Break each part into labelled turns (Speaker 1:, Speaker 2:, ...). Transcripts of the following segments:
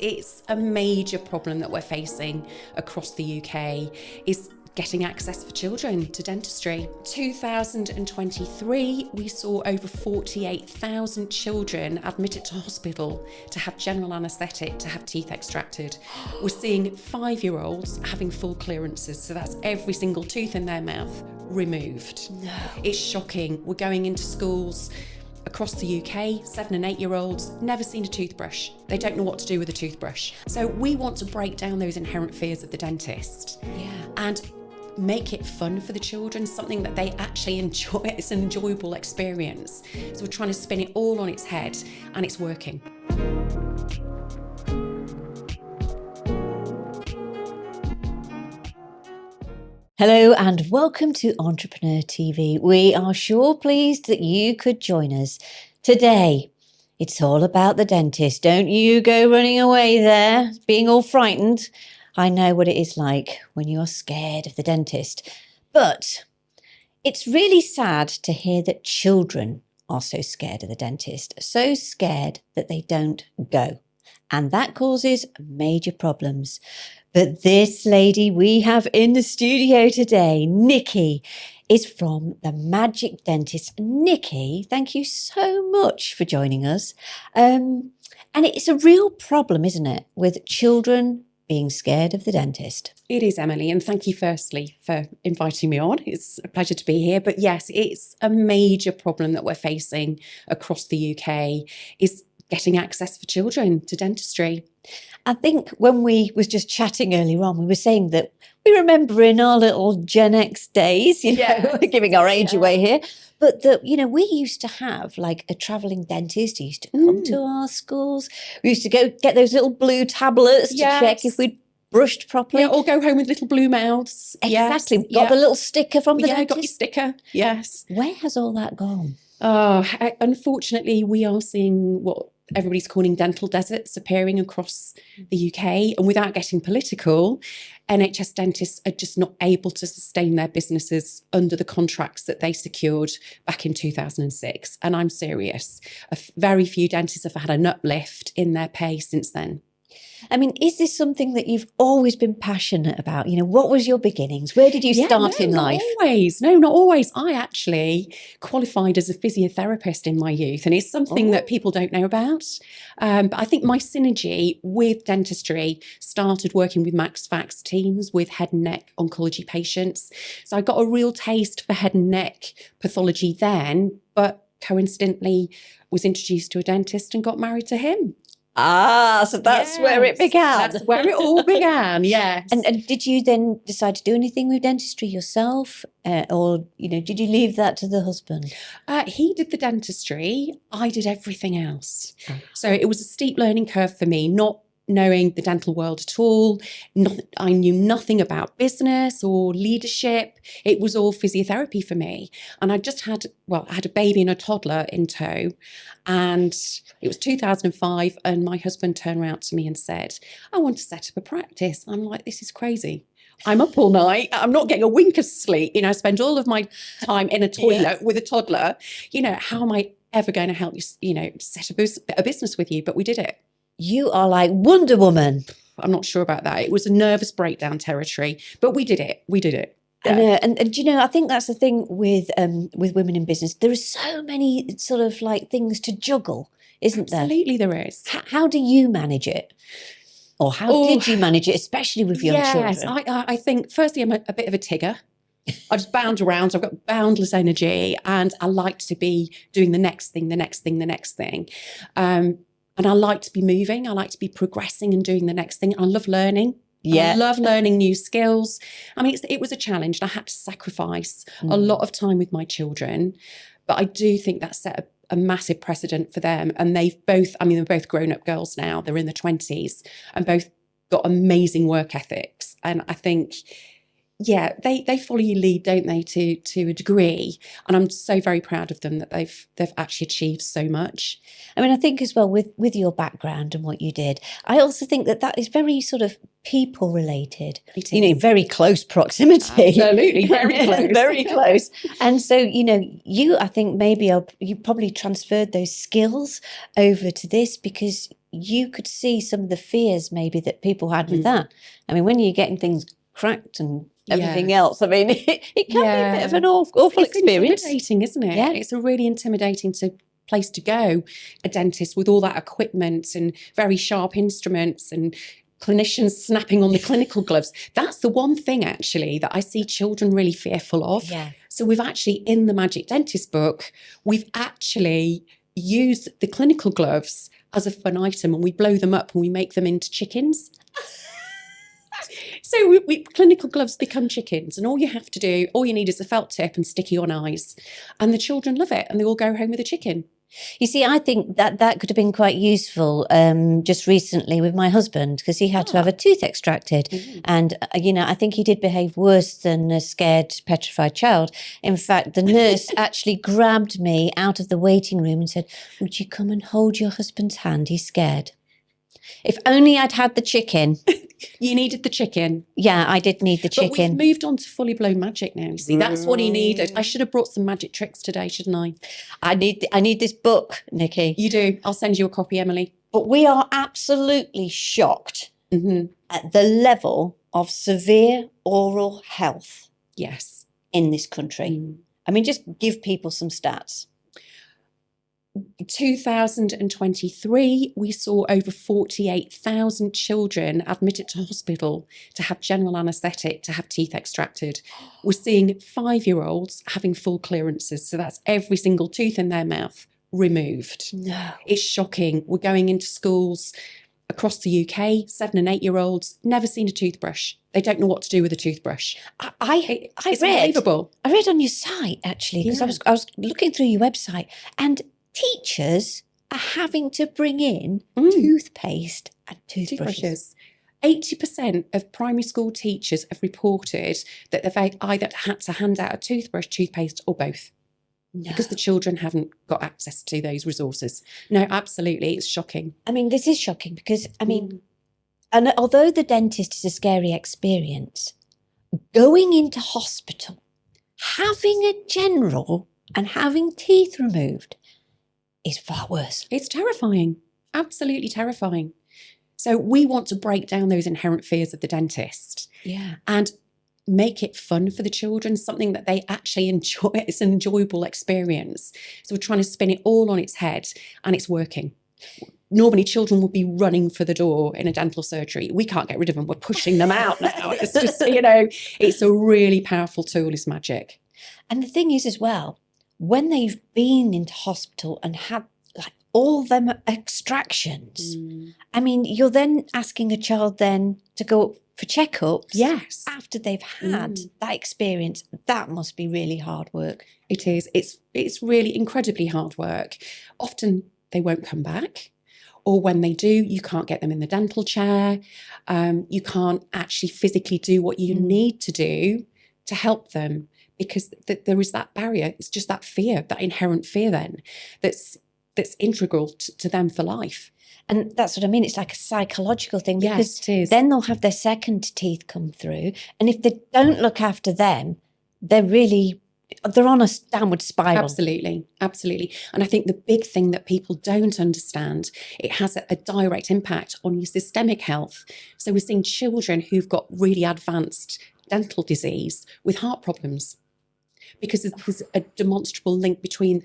Speaker 1: It's a major problem that we're facing across the UK is getting access for children to dentistry. 2023, we saw over 48,000 children admitted to hospital to have general anaesthetic, to have teeth extracted. We're seeing 5-year-olds having full clearances, so that's every single tooth in their mouth removed.
Speaker 2: No.
Speaker 1: It's shocking. We're going into schools across the UK, 7 and 8-year-olds, never seen a toothbrush. They don't know what to do with a toothbrush. So we want to break down those inherent fears of the dentist and make it fun for the children, something that they actually enjoy. It's an enjoyable experience. So we're trying to spin it all on its head, and it's working.
Speaker 2: Hello and welcome to Entrepreneur TV. We are sure pleased that you could join us. Today, it's all about the dentist. Don't you go running away there, being all frightened. I know what it is like when you're scared of the dentist. But it's really sad to hear that children are so scared of the dentist, so scared that they don't go. And that causes major problems. But this lady we have in the studio today, Nicky, is from the Magic Dentist. Nicky, thank you so much for joining us. And it's a real problem, isn't it, with children being scared of the dentist?
Speaker 1: It is, Emily, and thank you firstly for inviting me on. It's a pleasure to be here. But yes, it's a major problem that we're facing across the UK is getting access for children to dentistry.
Speaker 2: I think when we was just chatting earlier on, we were saying that we remember in our little Gen X days, we're giving our age away here, but that, we used to have like a travelling dentist who used to come to our schools. We used to go get those little blue tablets to check if we'd brushed properly.
Speaker 1: Yeah, or go home with little blue mouths.
Speaker 2: Exactly. Got the little sticker from the dentist.
Speaker 1: Got your sticker. Yes.
Speaker 2: Where has all that gone?
Speaker 1: Oh, unfortunately, we are seeing what everybody's calling dental deserts appearing across the UK. And without getting political, NHS dentists are just not able to sustain their businesses under the contracts that they secured back in 2006. And I'm serious. Very few dentists have had an uplift in their pay since then.
Speaker 2: I mean, is this something that you've always been passionate about? What was your beginnings? Where did you start in life?
Speaker 1: Not always. I actually qualified as a physiotherapist in my youth, and it's something that people don't know about. But I think my synergy with dentistry started working with Max Fax teams with head and neck oncology patients. So I got a real taste for head and neck pathology then, but coincidentally was introduced to a dentist and got married to him.
Speaker 2: So that's where it began.
Speaker 1: That's where it all began, yes.
Speaker 2: And did you then decide to do anything with dentistry yourself? Or, did you leave that to the husband?
Speaker 1: He did the dentistry. I did everything else. So it was a steep learning curve for me, not knowing the dental world at all. I knew nothing about business or leadership. It was all physiotherapy for me. And I just had a baby and a toddler in tow. And it was 2005. And my husband turned around to me and said, I want to set up a practice. I'm like, this is crazy. I'm up all night. I'm not getting a wink of sleep. I spend all of my time in a toilet with a toddler. How am I ever going to help you, set a business with you? But we did it.
Speaker 2: You are like Wonder Woman.
Speaker 1: I'm not sure about that. It was a nervous breakdown territory, but we did it. We did it.
Speaker 2: Yeah. And I think that's the thing with women in business. There are so many sort of like things to juggle, isn't there?
Speaker 1: Absolutely, there is.
Speaker 2: How do you manage it? Or how did you manage it, especially with young children?
Speaker 1: Yes, I think, firstly, I'm a bit of a Tigger. I just bound around. So I've got boundless energy, and I like to be doing the next thing. And I like to be moving. I like to be progressing and doing the next thing. I love learning. I love learning new skills. I mean, it was a challenge. And I had to sacrifice a lot of time with my children. But I do think that set a massive precedent for them. And they're both grown-up girls now. They're in their 20s and both got amazing work ethics. And I think, they follow your lead, don't they, to a degree. And I'm so very proud of them that they've actually achieved so much.
Speaker 2: I mean, I think as well with your background and what you did, I also think that is very sort of people related. Very close proximity.
Speaker 1: Absolutely, very close.
Speaker 2: Very close. And so, I think maybe you probably transferred those skills over to this because you could see some of the fears maybe that people had with that. I mean, when you're getting things cracked and everything else, I mean, it can be a bit of an awful experience.
Speaker 1: It's intimidating, isn't it?
Speaker 2: Yeah.
Speaker 1: It's a really intimidating place to go, a dentist with all that equipment and very sharp instruments and clinicians snapping on the clinical gloves. That's the one thing actually that I see children really fearful of.
Speaker 2: Yeah.
Speaker 1: So we've actually, in the Magic Dentist book, we've actually used the clinical gloves as a fun item, and we blow them up and we make them into chickens. So clinical gloves become chickens, and all you need is a felt tip and sticky on eyes, and the children love it and they all go home with a chicken.
Speaker 2: You see, I think that could have been quite useful just recently with my husband, because he had to have a tooth extracted. And, I think he did behave worse than a scared, petrified child. In fact, the nurse actually grabbed me out of the waiting room and said, "Would you come and hold your husband's hand? He's scared." If only I'd had the chicken.
Speaker 1: You needed the chicken.
Speaker 2: Yeah, I did need the chicken.
Speaker 1: But we've moved on to fully blown magic now. You see, that's what he needed. I should have brought some magic tricks today, shouldn't I?
Speaker 2: I need this book, Nicky.
Speaker 1: You do. I'll send you a copy, Emily.
Speaker 2: But we are absolutely shocked at the level of severe oral health.
Speaker 1: Yes.
Speaker 2: In this country. I mean, just give people some stats.
Speaker 1: 2023, we saw over 48,000 children admitted to hospital to have general anaesthetic, to have teeth extracted. We're seeing 5-year-olds having full clearances. So that's every single tooth in their mouth removed.
Speaker 2: No.
Speaker 1: It's shocking. We're going into schools across the UK, 7- and 8-year-olds, never seen a toothbrush. They don't know what to do with a toothbrush. It's unbelievable.
Speaker 2: I read on your site, actually, because I was looking through your website, and teachers are having to bring in toothpaste and toothbrushes.
Speaker 1: 80% of primary school teachers have reported that they've either had to hand out a toothbrush, toothpaste, or both. No. Because the children haven't got access to those resources. No, absolutely. It's shocking.
Speaker 2: I mean, this is shocking because, and although the dentist is a scary experience, going into hospital, having a general and having teeth removed is far worse.
Speaker 1: It's terrifying. Absolutely terrifying. So we want to break down those inherent fears of the dentist.
Speaker 2: Yeah.
Speaker 1: And make it fun for the children, something that they actually enjoy. It's an enjoyable experience. So we're trying to spin it all on its head, and it's working. Normally children will be running for the door in a dental surgery. We can't get rid of them. We're pushing them out now. It's just, it's a really powerful tool, is magic.
Speaker 2: And the thing is as well, when they've been into hospital and had all them extractions, I mean, you're then asking a child then to go for checkups.
Speaker 1: Yes.
Speaker 2: After they've had that experience. That must be really hard work.
Speaker 1: It is. It's really incredibly hard work. Often they won't come back. Or when they do, you can't get them in the dental chair. You can't actually physically do what you need to do to help them, because there is that barrier. It's just that fear, that inherent fear then, that's integral to them for life.
Speaker 2: And that's what I mean. It's like a psychological thing, because
Speaker 1: yes, it is.
Speaker 2: Then they'll have their second teeth come through. And if they don't look after them, they're on a downward spiral.
Speaker 1: Absolutely. Absolutely. And I think the big thing that people don't understand, it has a direct impact on your systemic health. So we're seeing children who've got really advanced dental disease with heart problems, because there's a demonstrable link between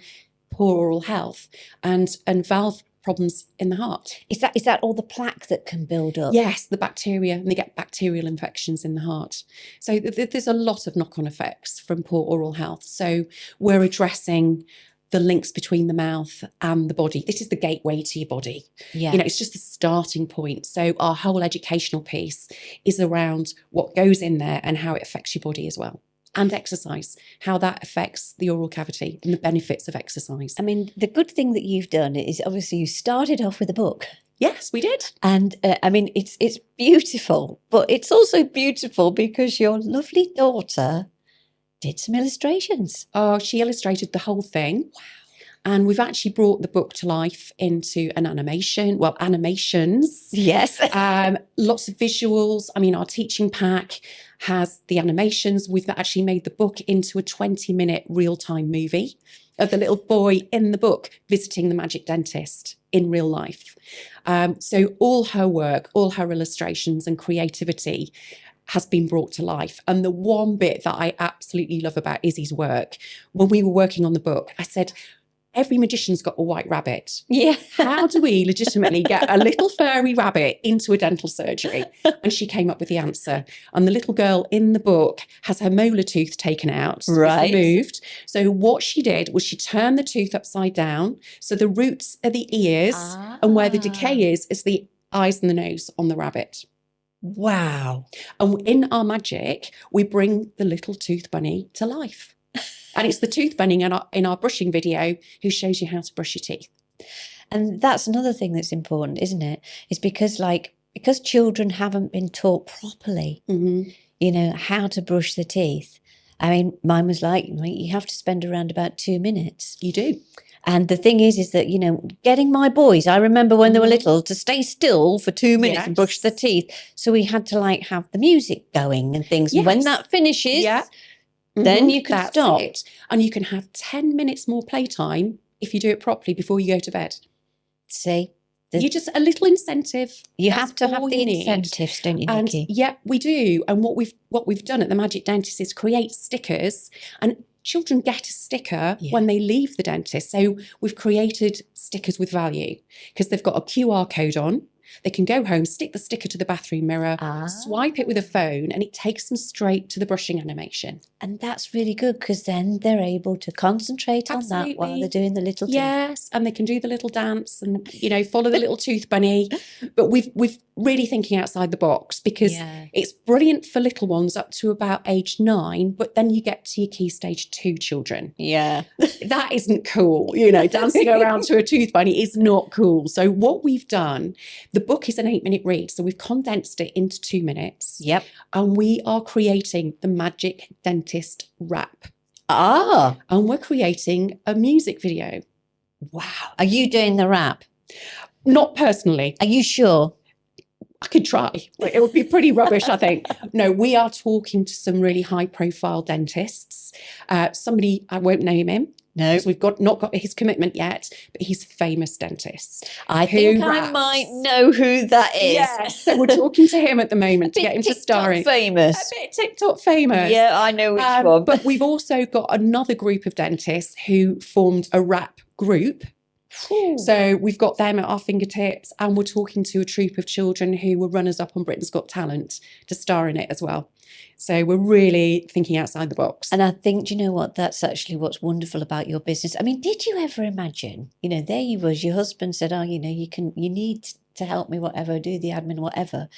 Speaker 1: poor oral health and valve problems in the heart.
Speaker 2: Is that all the plaque that can build up?
Speaker 1: Yes, the bacteria, and they get bacterial infections in the heart. So there's a lot of knock-on effects from poor oral health. So we're addressing the links between the mouth and the body. This is the gateway to your body.
Speaker 2: Yeah.
Speaker 1: It's just the starting point. So our whole educational piece is around what goes in there and how it affects your body as well. And exercise, how that affects the oral cavity and the benefits of exercise.
Speaker 2: I mean, the good thing that you've done is obviously you started off with a book.
Speaker 1: Yes, we did.
Speaker 2: And I mean, it's beautiful, but it's also beautiful because your lovely daughter did some illustrations.
Speaker 1: Oh, she illustrated the whole thing. Wow. And we've actually brought the book to life into an animation, well, animations.
Speaker 2: Yes.
Speaker 1: Lots of visuals. I mean, our teaching pack has the animations. We've actually made the book into a 20-minute real-time movie of the little boy in the book visiting the magic dentist in real life. So all her work, all her illustrations and creativity has been brought to life. And the one bit that I absolutely love about Izzy's work, when we were working on the book, I said, every magician's got a white rabbit.
Speaker 2: Yeah.
Speaker 1: How do we legitimately get a little furry rabbit into a dental surgery? And she came up with the answer. And the little girl in the book has her molar tooth taken out,
Speaker 2: Right.
Speaker 1: removed. So what she did was she turned the tooth upside down. So the roots are the ears, and where the decay is the eyes and the nose on the rabbit.
Speaker 2: Wow.
Speaker 1: And in our magic, we bring the little tooth bunny to life. And it's the tooth bunny in our brushing video who shows you how to brush your teeth.
Speaker 2: And that's another thing that's important, isn't it? Is because children haven't been taught properly, how to brush their teeth. I mean, mine was like, you have to spend around about 2 minutes.
Speaker 1: You do.
Speaker 2: And the thing is that, getting my boys, I remember when they were little, to stay still for 2 minutes and brush their teeth. So we had to have the music going and things. And when that finishes, then you can stop.
Speaker 1: It. And you can have 10 minutes more playtime if you do it properly before you go to bed.
Speaker 2: See?
Speaker 1: You just a little incentive.
Speaker 2: You have to have the incentives, don't you, Nicky?
Speaker 1: And yeah, we do. And what we've done at the Magic Dentist is create stickers, and children get a sticker when they leave the dentist. So we've created stickers with value because they've got a QR code on. They can go home, stick the sticker to the bathroom mirror, swipe it with a phone, and it takes them straight to the brushing animation.
Speaker 2: And that's really good because then they're able to concentrate on that while they're doing the little thing.
Speaker 1: Yes, and they can do the little dance and, follow the little tooth bunny. But we've really thinking outside the box because it's brilliant for little ones up to about age 9, but then you get to your key stage 2 children.
Speaker 2: Yeah.
Speaker 1: That isn't cool. Dancing around to a tooth bunny is not cool. So what we've done, the book is an 8-minute read, so we've condensed it into 2 minutes.
Speaker 2: Yep.
Speaker 1: And we are creating the Magic Dentist rap. And we're creating a music video.
Speaker 2: Wow. Are you doing the rap?
Speaker 1: Not personally.
Speaker 2: Are you sure?
Speaker 1: I could try. It would be pretty rubbish, I think. No, we are talking to some really high-profile dentists. Somebody, I won't name him.
Speaker 2: No.
Speaker 1: Because we've not got his commitment yet, but he's a famous dentist.
Speaker 2: I think I might know who that is.
Speaker 1: Yes. So we're talking to him at the moment to get him to star in.
Speaker 2: Famous.
Speaker 1: A bit TikTok famous.
Speaker 2: Yeah, I know which one.
Speaker 1: But we've also got another group of dentists who formed a rap group. So we've got them at our fingertips, and we're talking to a troupe of children who were runners-up on Britain's Got Talent to star in it as well. So we're really thinking outside the box.
Speaker 2: And I think, do you know what? That's actually what's wonderful about your business. I mean, did you ever imagine, there you was, your husband said, you need to help me, whatever, do the admin, whatever.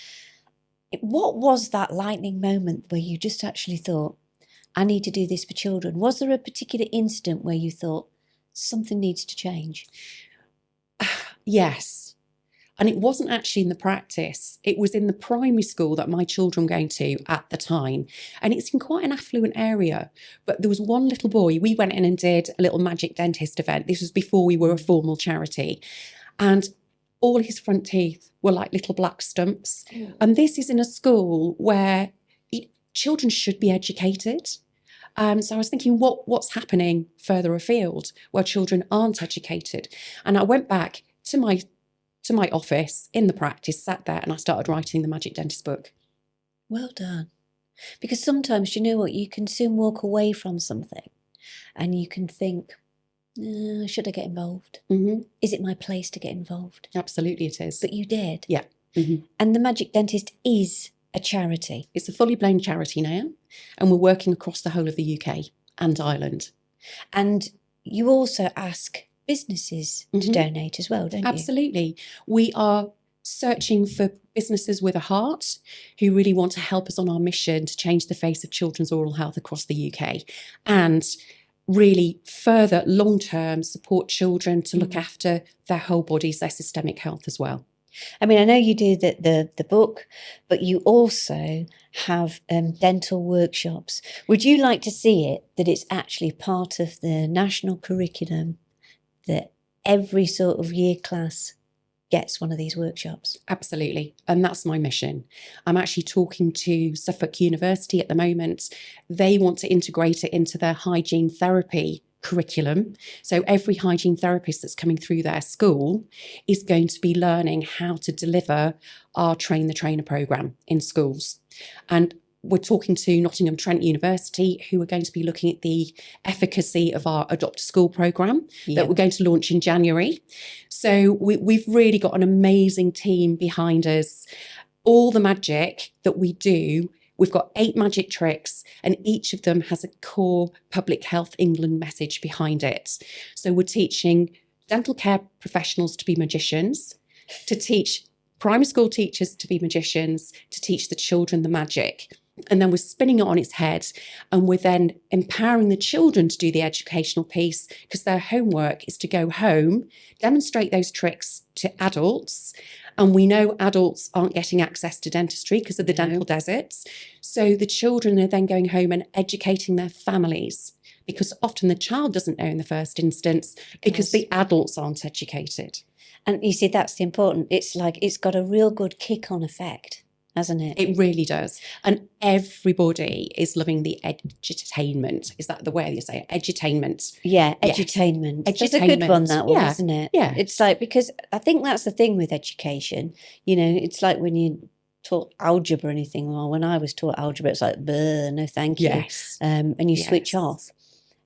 Speaker 2: What was that lightning moment where you just actually thought, I need to do this for children? Was there a particular incident where you thought, something needs to change?
Speaker 1: Yes. And it wasn't actually in the practice. It was in the primary school that my children were going to at the time. And it's in quite an affluent area. But there was one little boy, we went in and did a little Magic Dentist event. This was before we were a formal charity. And all his front teeth were like little black stumps. And this is in a school where children should be educated. So I was thinking, what's happening further afield where children aren't educated? And I went back to my office in the practice, sat there, and I started writing the Magic Dentist book.
Speaker 2: Well done. Because sometimes, you know what, you can soon walk away from something and you can think, should I get involved?
Speaker 1: Mm-hmm.
Speaker 2: Is it my place to get involved?
Speaker 1: Absolutely it is.
Speaker 2: But you did.
Speaker 1: Yeah. Mm-hmm.
Speaker 2: And the Magic Dentist is a charity.
Speaker 1: It's a fully blown charity now, and we're working across the whole of the UK and Ireland.
Speaker 2: And you also ask businesses to donate as well, don't you?
Speaker 1: Absolutely. We are searching for businesses with a heart who really want to help us on our mission to change the face of children's oral health across the UK, and really further long-term support children to look after their whole bodies, their systemic health as well.
Speaker 2: I mean, I know you do the book, but you also have dental workshops. Would you like to see it that it's actually part of the national curriculum that every sort of year class gets one of these workshops.
Speaker 1: Absolutely. And that's my mission. I'm actually talking to Suffolk University at the moment. They want to integrate it into their hygiene therapy curriculum. So every hygiene therapist that's coming through their school is going to be learning how to deliver our Train the Trainer programme in schools. And we're talking to Nottingham Trent University, who are going to be looking at the efficacy of our Adopt a School programme that we're going to launch in January. So we've really got an amazing team behind us. All the magic that we do, we've got 8 magic tricks, and each of them has a core Public Health England message behind it. So we're teaching dental care professionals to be magicians, to teach primary school teachers to be magicians, to teach the children the magic. And then we're spinning it on its head, and we're then empowering the children to do the educational piece, because their homework is to go home, demonstrate those tricks to adults. And we know adults aren't getting access to dentistry because of the dental deserts. So the children are then going home and educating their families, because often the child doesn't know in the first instance because the adults aren't educated.
Speaker 2: And you see, that's the important. It's like it's got a real good kick-on effect, hasn't it?
Speaker 1: It really does. And everybody is loving the edutainment. Is that the way you say it? Edutainment.
Speaker 2: Yeah,
Speaker 1: Yes.
Speaker 2: edutainment. That's a good one, that one,
Speaker 1: Yeah,
Speaker 2: isn't it?
Speaker 1: yeah.
Speaker 2: It's like, because I think that's the thing with education. You know, it's like when you taught algebra or anything, or when I was taught algebra, it's like, no thank you.
Speaker 1: Yes.
Speaker 2: And you switch
Speaker 1: Yes.
Speaker 2: off.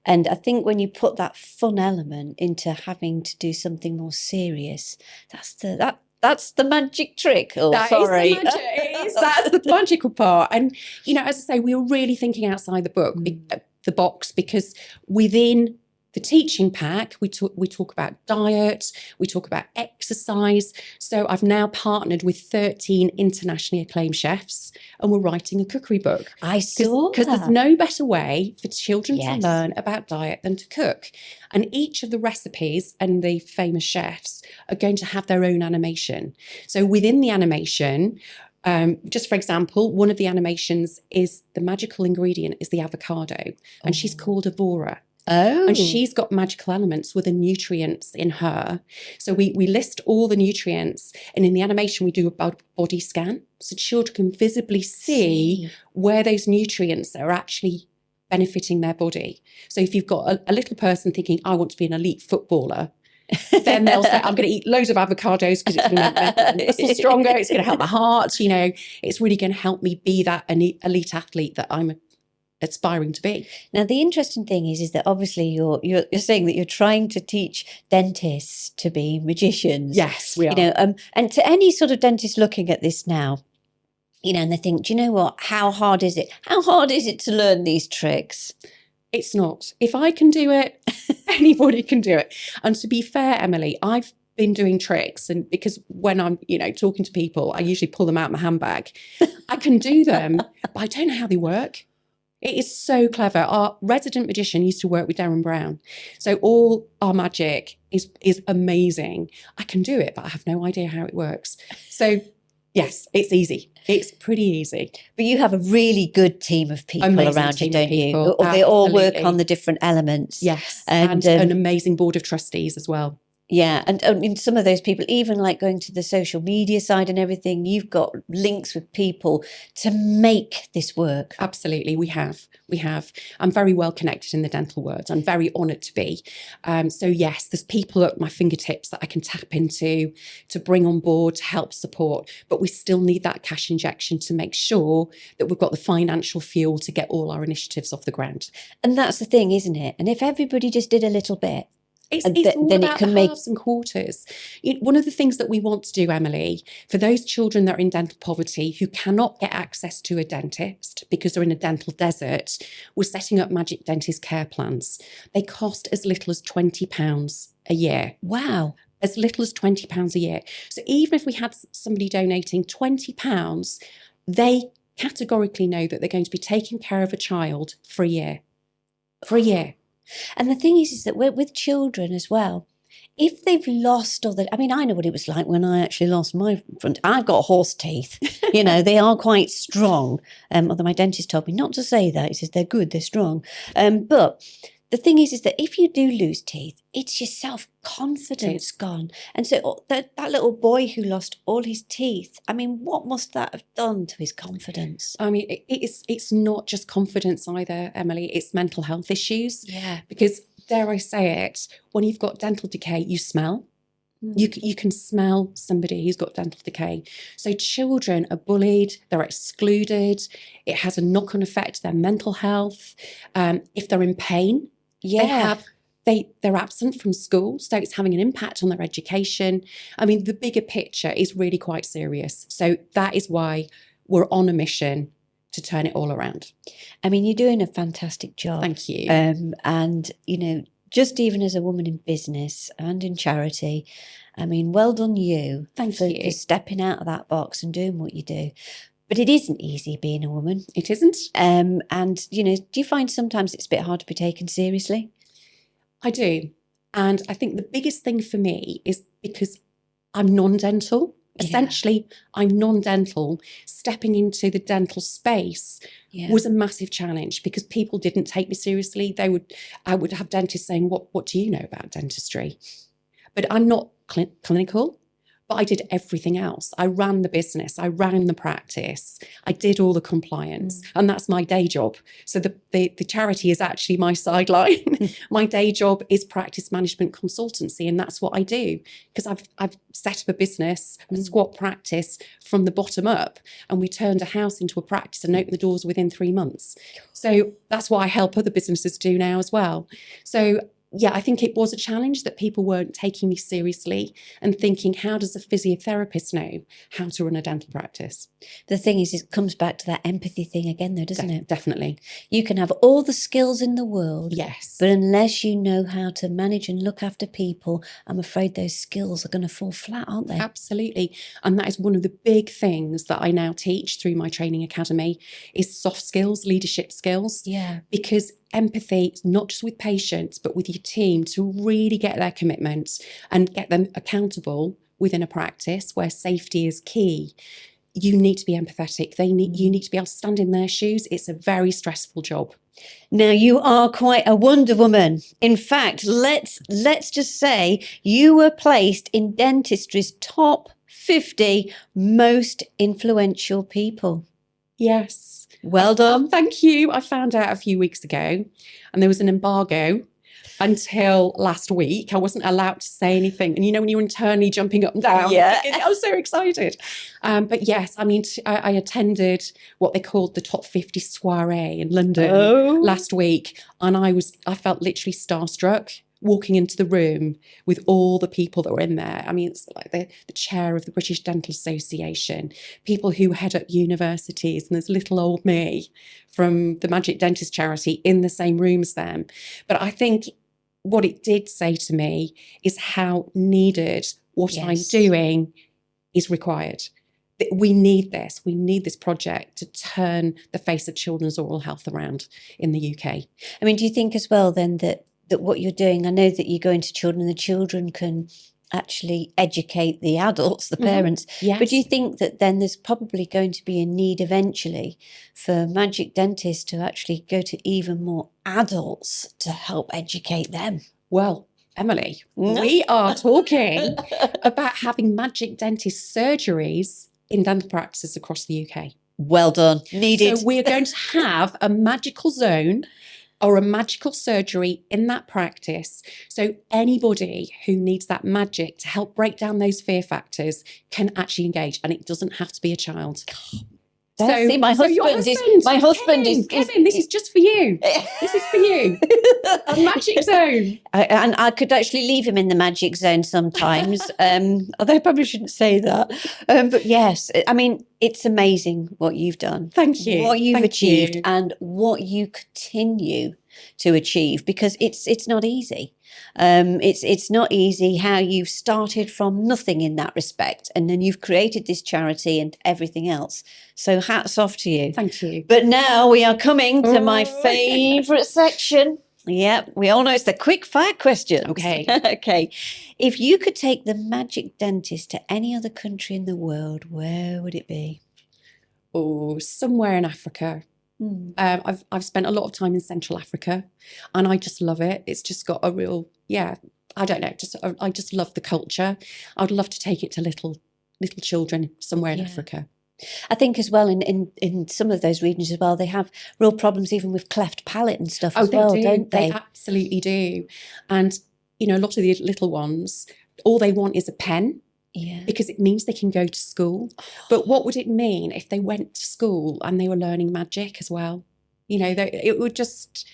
Speaker 2: And I think when you put that fun element into having to do something more serious, that's the magic trick. Oh,
Speaker 1: That
Speaker 2: sorry.
Speaker 1: is the magic. That's the magical part. And, you know, as I say, we were really thinking outside the box, because within the teaching pack, we talk about diet, we talk about exercise. So I've now partnered with 13 internationally acclaimed chefs, and we're writing a cookery book.
Speaker 2: I saw
Speaker 1: Because there's no better way for children
Speaker 2: Yes.
Speaker 1: to learn about diet than to cook. And each of the recipes and the famous chefs are going to have their own animation. So within the animation, just for example, one of the animations is the magical ingredient is the avocado, and she's called Avora.
Speaker 2: Oh.
Speaker 1: And she's got magical elements with the nutrients in her. So we list all the nutrients, and in the animation we do a body scan, so children can visibly see where those nutrients are actually benefiting their body. So if you've got a little person thinking, I want to be an elite footballer, then they'll say, I'm going to eat loads of avocados because it's going to make my muscles stronger, it's going to help my heart, you know, it's really going to help me be that elite athlete that I'm aspiring to be.
Speaker 2: Now, the interesting thing is that obviously you're saying that you're trying to teach dentists to be magicians.
Speaker 1: Yes, we are.
Speaker 2: You know, and to any sort of dentist looking at this now, you know, and they think, do you know what? How hard is it? How hard is it to learn these tricks?
Speaker 1: It's not. If I can do it, anybody can do it. And to be fair, Emily, I've been doing tricks, and because when I'm, you know, talking to people, I usually pull them out of my handbag. I can do them, but I don't know how they work. It is so clever. Our resident magician used to work with Darren Brown. So all our magic is amazing. I can do it, but I have no idea how it works. So yes, it's easy. It's pretty easy.
Speaker 2: But you have a really good team of people
Speaker 1: Amazing
Speaker 2: around you,
Speaker 1: team of
Speaker 2: don't you?
Speaker 1: people,
Speaker 2: Or they all work
Speaker 1: absolutely.
Speaker 2: on the different elements.
Speaker 1: Yes,
Speaker 2: And,
Speaker 1: and an amazing board of trustees as well.
Speaker 2: Yeah, and some of those people, even like going to the social media side and everything, you've got links with people to make this work.
Speaker 1: Absolutely, we have. I'm very well connected in the dental world. I'm very honoured to be. So yes, there's people at my fingertips that I can tap into to bring on board, to help support. But we still need that cash injection to make sure that we've got the financial fuel to get all our initiatives off the ground.
Speaker 2: And that's the thing, isn't it? And if everybody just did a little bit,
Speaker 1: It's all
Speaker 2: then it
Speaker 1: about
Speaker 2: can
Speaker 1: the
Speaker 2: make
Speaker 1: halves and quarters. One of the things that we want to do, Emily, for those children that are in dental poverty who cannot get access to a dentist because they're in a dental desert, we're setting up Magic Dentist care plans. They cost as little as £20 a year.
Speaker 2: wow.
Speaker 1: As little as £20 a year. So even if we had somebody donating £20, they categorically know that they're going to be taking care of a child for a year. For a year.
Speaker 2: And the thing is that with children as well, if they've lost all the, I mean, I know what it was like when I actually lost my front. I've got horse teeth, you know, they are quite strong. Although my dentist told me not to say that. He says they're good, they're strong. But the thing is that if you do lose teeth, it's your self-confidence gone. And so that little boy who lost all his teeth, I mean, what must that have done to his confidence?
Speaker 1: I mean, it's not just confidence either, Emily. It's mental health issues.
Speaker 2: Yeah.
Speaker 1: Because, dare I say it, when you've got dental decay, you smell. You can smell somebody who's got dental decay. So children are bullied, they're excluded. It has a knock-on effect to their mental health. If they're in pain, they're absent from school, so it's having an impact on their education. I mean, the bigger picture is really quite serious. So that is why we're on a mission to turn it all around.
Speaker 2: I mean, you're doing a fantastic job.
Speaker 1: Thank you.
Speaker 2: And, you know, just even as a woman in business and in charity, I mean, well done you.
Speaker 1: Thank you.
Speaker 2: For stepping out of that box and doing what you do. But it isn't easy being a woman.
Speaker 1: It isn't.
Speaker 2: And, you know, do you find sometimes it's a bit hard to be taken seriously?
Speaker 1: I do. And I think the biggest thing for me is because I'm non-dental. Essentially, I'm non-dental. Stepping into the dental space was a massive challenge because people didn't take me seriously. I would have dentists saying, what do you know about dentistry? But I'm not clinical. But I did everything else. I ran the business. I ran the practice. I did all the compliance. And that's my day job. So the charity is actually my sideline. My day job is practice management consultancy. And that's what I do. Because I've set up a business, a squat practice from the bottom up. And we turned a house into a practice and opened the doors within 3 months. So that's what I help other businesses do now as well. So yeah, I think it was a challenge that people weren't taking me seriously and thinking, how does a physiotherapist know how to run a dental practice?
Speaker 2: The thing is, it comes back to that empathy thing again, though, doesn't it?
Speaker 1: Definitely.
Speaker 2: You can have all the skills in the world.
Speaker 1: Yes.
Speaker 2: But unless you know how to manage and look after people, I'm afraid those skills are going to fall flat, aren't they?
Speaker 1: Absolutely. And that is one of the big things that I now teach through my training academy is soft skills, leadership skills.
Speaker 2: Yeah.
Speaker 1: Because empathy, not just with patients, but with your team to really get their commitments and get them accountable within a practice where safety is key. You need to be empathetic. You need to be able to stand in their shoes. It's a very stressful job.
Speaker 2: Now, you are quite a Wonder Woman. In fact, let's just say you were placed in Dentistry's top 50 most influential people.
Speaker 1: Yes.
Speaker 2: Well done.
Speaker 1: Thank you. I found out a few weeks ago and there was an embargo until last week. I wasn't allowed to say anything. And you know, when you're internally jumping up and down, I was so excited. But yes, I mean, I attended what they called the top 50 soiree in London last week. And I felt literally starstruck walking into the room with all the people that were in there. I mean, it's like the chair of the British Dental Association, people who head up universities, and there's little old me from the Magic Dentist charity in the same room as them. But I think what it did say to me is how needed what I'm doing is required. We need this. We need this project to turn the face of children's oral health around in the UK.
Speaker 2: I mean, do you think as well then that what you're doing, I know that you go into children and the children can actually educate the adults, the parents, but do you think that then there's probably going to be a need eventually for Magic Dentists to actually go to even more adults to help educate them?
Speaker 1: Well, Emily, we are talking about having Magic Dentist surgeries in dental practices across the UK.
Speaker 2: Well done. Needed.
Speaker 1: So we're going to have a magical zone or a magical surgery in that practice. So anybody who needs that magic to help break down those fear factors can actually engage, and it doesn't have to be a child.
Speaker 2: See, my husband is
Speaker 1: Kevin, this is just for you. This is for you. A magic zone.
Speaker 2: And I could actually leave him in the magic zone sometimes, although I probably shouldn't say that. But yes, I mean, it's amazing what you've done.
Speaker 1: Thank you.
Speaker 2: What you've achieved and what you continue to achieve, because it's not easy. It's not easy how you've started from nothing in that respect, and then you've created this charity and everything else. So hats off to you.
Speaker 1: Thank you.
Speaker 2: But now we are coming to my favourite section. Yep, we all know it's the quick fire questions.
Speaker 1: Okay.
Speaker 2: Okay. If you could take the Magic Dentist to any other country in the world, where would it be?
Speaker 1: Oh, somewhere in Africa. I've spent a lot of time in Central Africa, and I just love it. It's just got a real, I don't know, I just love the culture. I'd love to take it to little children somewhere in Africa.
Speaker 2: I think as well in some of those regions as well, they have real problems even with cleft palate and stuff as well, don't they?
Speaker 1: They absolutely do. And, you know, a lot of the little ones, all they want is a pen.
Speaker 2: Yeah.
Speaker 1: Because it means they can go to school. But what would it mean if they went to school and they were learning magic as well? You know, it would just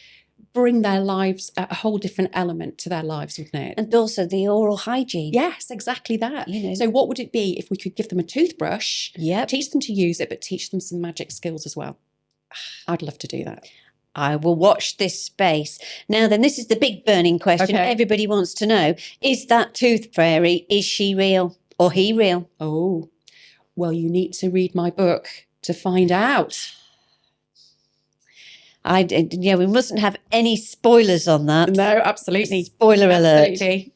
Speaker 1: bring their lives, a whole different element to their lives, wouldn't it?
Speaker 2: And also the oral hygiene.
Speaker 1: Yes, exactly that.
Speaker 2: You know.
Speaker 1: So what would it be if we could give them a toothbrush,
Speaker 2: Yep.
Speaker 1: teach them to use it, but teach them some magic skills as well? I'd love to do that.
Speaker 2: I will watch this space. Now then, this is the big burning question everybody wants to know. Is that tooth fairy, is she real or he real?
Speaker 1: Oh, well, you need to read my book to find out.
Speaker 2: We mustn't have any spoilers on that.
Speaker 1: No, absolutely.
Speaker 2: Spoiler alert.
Speaker 1: Absolutely.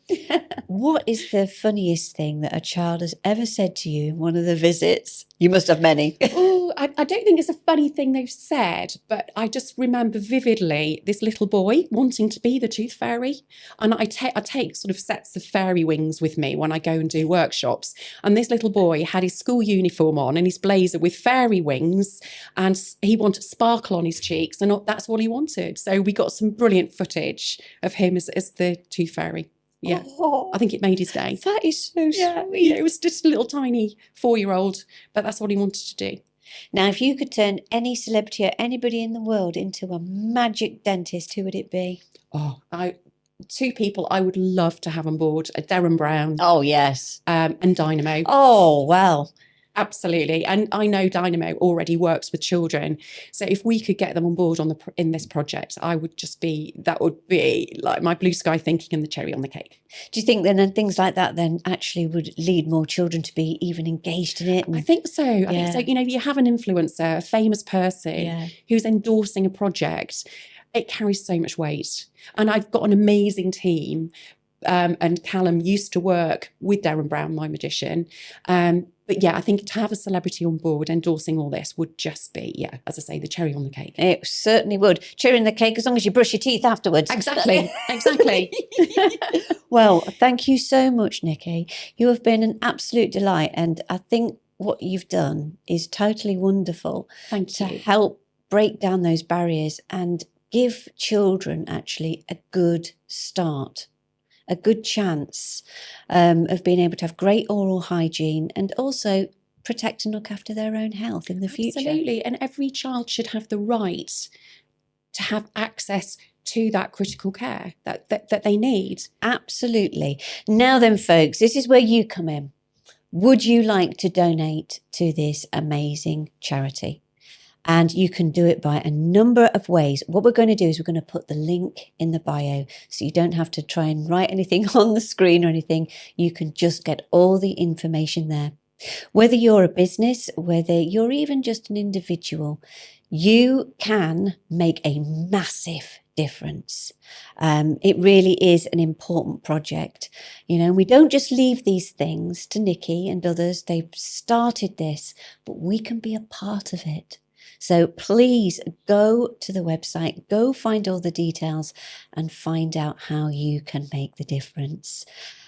Speaker 2: What is the funniest thing that a child has ever said to you in one of the visits? You must have many.
Speaker 1: Oh, I don't think it's a funny thing they've said, but I just remember vividly this little boy wanting to be the tooth fairy. And I take sort of sets of fairy wings with me when I go and do workshops. And this little boy had his school uniform on and his blazer with fairy wings, and he wanted sparkle on his cheeks, and that's what he wanted. So we got some brilliant footage of him as the tooth fairy. Yeah, I think it made his day.
Speaker 2: That is so sweet.
Speaker 1: Yeah, it was just a little tiny 4-year-old, but that's what he wanted to do.
Speaker 2: Now, if you could turn any celebrity or anybody in the world into a magic dentist, who would it be?
Speaker 1: Oh, two people I would love to have on board: Darren Brown.
Speaker 2: Oh, yes.
Speaker 1: And Dynamo.
Speaker 2: Oh, well.
Speaker 1: Absolutely. And I know Dynamo already works with children. So if we could get them on board in this project, that would be like my blue sky thinking and the cherry on the cake.
Speaker 2: Do you think then things like that then actually would lead more children to be even engaged in it?
Speaker 1: I think so. I think so. You know, you have an influencer, a famous person who's endorsing a project, it carries so much weight. And I've got an amazing team. And Callum used to work with Darren Brown, my magician. But yeah, I think to have a celebrity on board endorsing all this would just be, as I say, the cherry on the cake.
Speaker 2: It certainly would. Cherry on the cake as long as you brush your teeth afterwards.
Speaker 1: Exactly. Exactly.
Speaker 2: Well, thank you so much, Nicky. You have been an absolute delight. And I think what you've done is totally wonderful.
Speaker 1: Thank you.
Speaker 2: To help break down those barriers and give children actually a good start. A good chance of being able to have great oral hygiene and also protect and look after their own health in the future.
Speaker 1: Absolutely. And every child should have the right to have access to that critical care that they need.
Speaker 2: Absolutely. Now then, folks, this is where you come in. Would you like to donate to this amazing charity? And you can do it by a number of ways. What we're going to do is we're going to put the link in the bio so you don't have to try and write anything on the screen or anything. You can just get all the information there. Whether you're a business, whether you're even just an individual, you can make a massive difference. It really is an important project. You know, we don't just leave these things to Nicky and others. They've started this, but we can be a part of it. So please go to the website, go find all the details and find out how you can make the difference.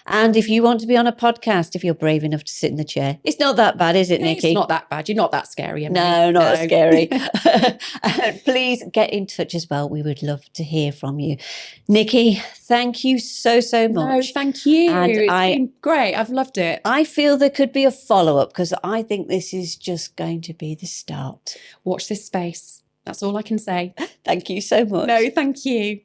Speaker 2: And if you want to be on a podcast, if you're brave enough to sit in the chair, it's not that bad, is it, Nicky?
Speaker 1: It's not that bad. You're not that scary.
Speaker 2: No, not scary. Please get in touch as well. We would love to hear from you. Nicky, thank you so much.
Speaker 1: No, thank you.
Speaker 2: And
Speaker 1: it's been great. I've loved it.
Speaker 2: I feel there could be a follow-up because I think this is just going to be the start.
Speaker 1: Watch this space. That's all I can say.
Speaker 2: Thank you so much.
Speaker 1: No, thank you.